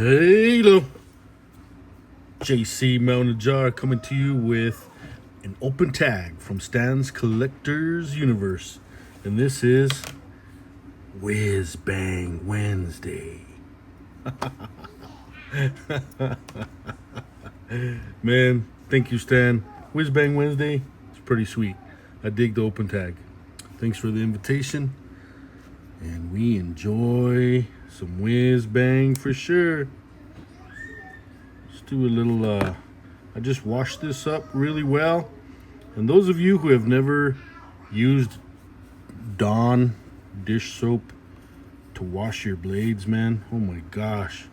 Hello, JC Mountain Jar coming to you with an open tag from Stan's Collector's Universe. And this is Whiz Bang Wednesday. Man, thank you, Stan. Whiz Bang Wednesday, it's pretty sweet. I dig the open tag. Thanks for the invitation. And we enjoy some whiz bang for sure. Let's do a little, I just washed this up really well. And those of you who have never used Dawn dish soap to wash your blades, man, oh my gosh.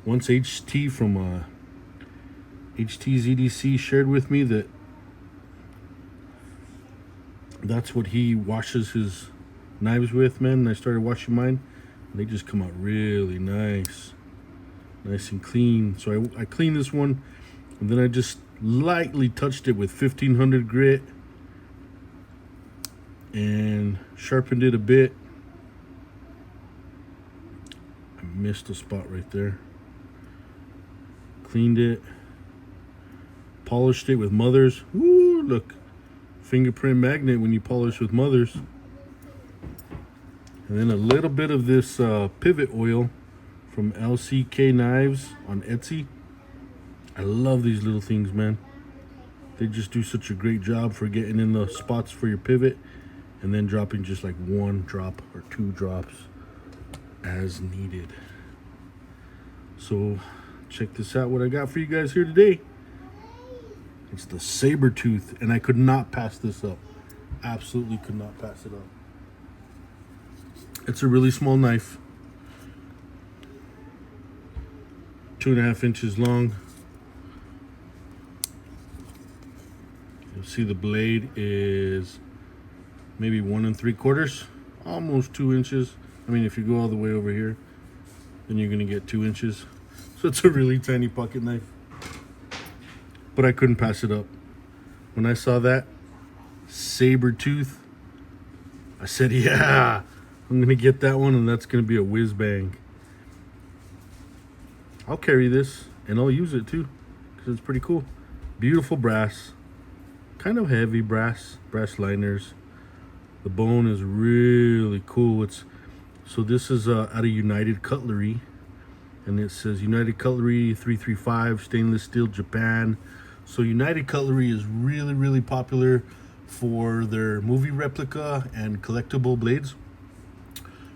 Once HT from HTZDC shared with me that that's what he washes his knives with, man, and I started washing mine, and they just come out really nice and clean. So I cleaned this one, and then I just lightly touched it with 1500 grit and sharpened it a bit. I missed a spot right there. Cleaned it, polished it with Mother's. Woo, look, fingerprint magnet when you polish with Mother's. And then a little bit of this pivot oil from LCK Knives on Etsy. I love these little things, man. They just do such a great job for getting in the spots for your pivot and then dropping just like one drop or two drops as needed. So check this out, what I got for you guys here today. It's the Sabertooth, and I could not pass this up. Absolutely could not pass it up. It's a really small knife, 2.5 inches long. You'll see the blade is maybe 1 3/4, almost 2 inches. I mean, if you go all the way over here, then you're gonna get 2 inches. So it's a really tiny pocket knife, but I couldn't pass it up. When I saw that Sabertooth, I said, yeah, I'm gonna get that one, and that's gonna be a whiz bang. I'll carry this and I'll use it too, because it's pretty cool. Beautiful brass, kind of heavy brass liners. The bone is really cool. So this is out of United Cutlery, and it says United Cutlery 335 stainless steel, Japan. So United Cutlery is really popular for their movie replica and collectible blades.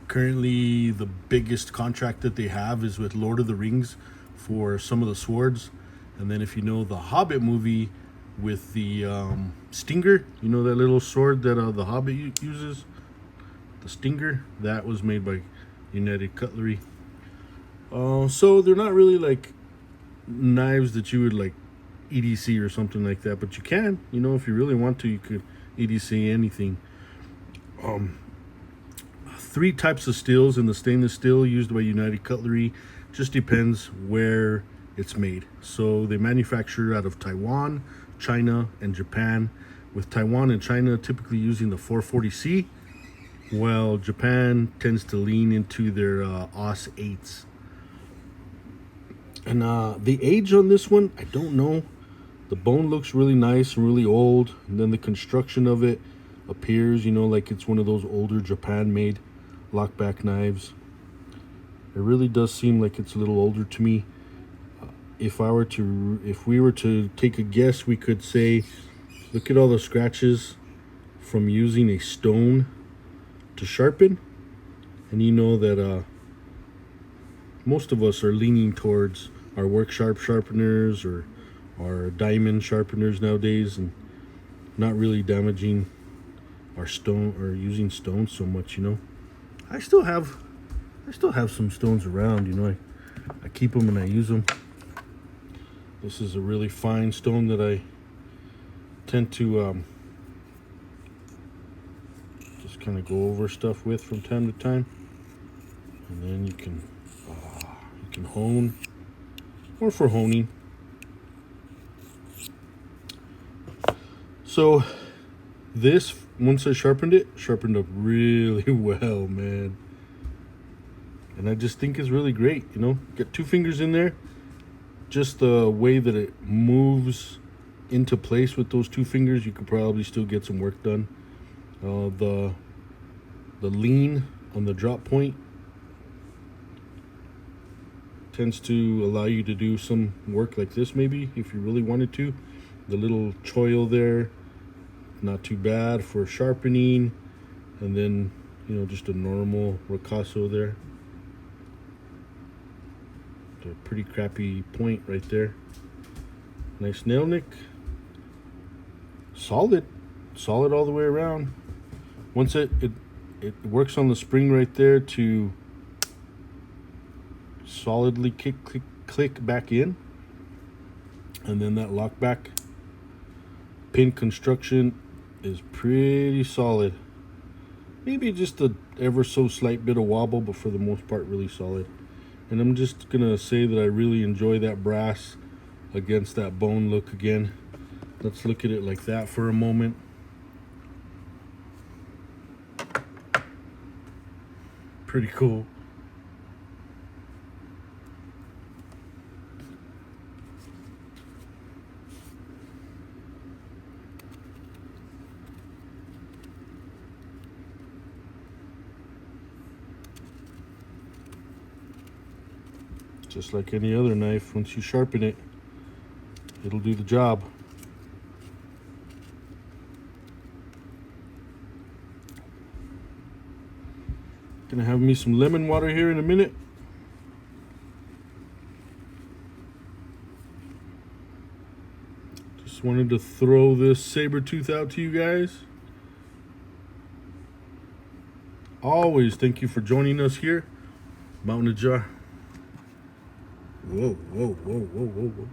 Currently, the biggest contract that they have is with Lord of the Rings for some of the swords. And then if you know the Hobbit movie with the Stinger, you know that little sword that the Hobbit uses? The Stinger, that was made by United Cutlery. So they're not really like knives that you would like EDC or something like that, but you can, you know, if you really want to, you could EDC anything. 3 types of steels in the stainless steel used by United Cutlery. Just depends where it's made. So they manufacture out of Taiwan, China, and Japan, with Taiwan and China typically using the 440C, while Japan tends to lean into their AUS 8s. And the age on this one, I don't know. The bone looks really nice and really old, and then the construction of it appears, you know, like it's one of those older Japan-made lockback knives. It really does seem like it's a little older to me. If we were to take a guess, we could say, look at all the scratches from using a stone to sharpen, and you know that most of us are leaning towards our work sharpeners or our diamond sharpeners nowadays, and not really damaging our stone or using stones so much, you know. I still have some stones around, you know. I keep them and I use them. This is a really fine stone that I tend to just kind of go over stuff with from time to time. And then you can hone, or for honing. So this, once I sharpened up really well, man. And I just think it's really great, you know. Get 2 fingers in there. Just the way that it moves into place with those 2 fingers, you could probably still get some work done. The lean on the drop point tends to allow you to do some work like this, maybe if you really wanted to. The little choil there, not too bad for sharpening, and then, you know, just a normal ricasso there. A pretty crappy point right there. Nice nail nick. Solid all the way around. Once it works on the spring right there to solidly click back in, and then that lock back pin construction is pretty solid. Maybe just a ever so slight bit of wobble, but for the most part really solid. And I'm just gonna say that I really enjoy that brass against that bone look again. Let's look at it like that for a moment. Pretty cool. Just like any other knife, once you sharpen it, it'll do the job. Gonna have me some lemon water here in a minute. Just wanted to throw this Sabertooth out to you guys. Always thank you for joining us here. Mountain of Jar. Whoa, whoa, whoa, whoa, whoa, whoa.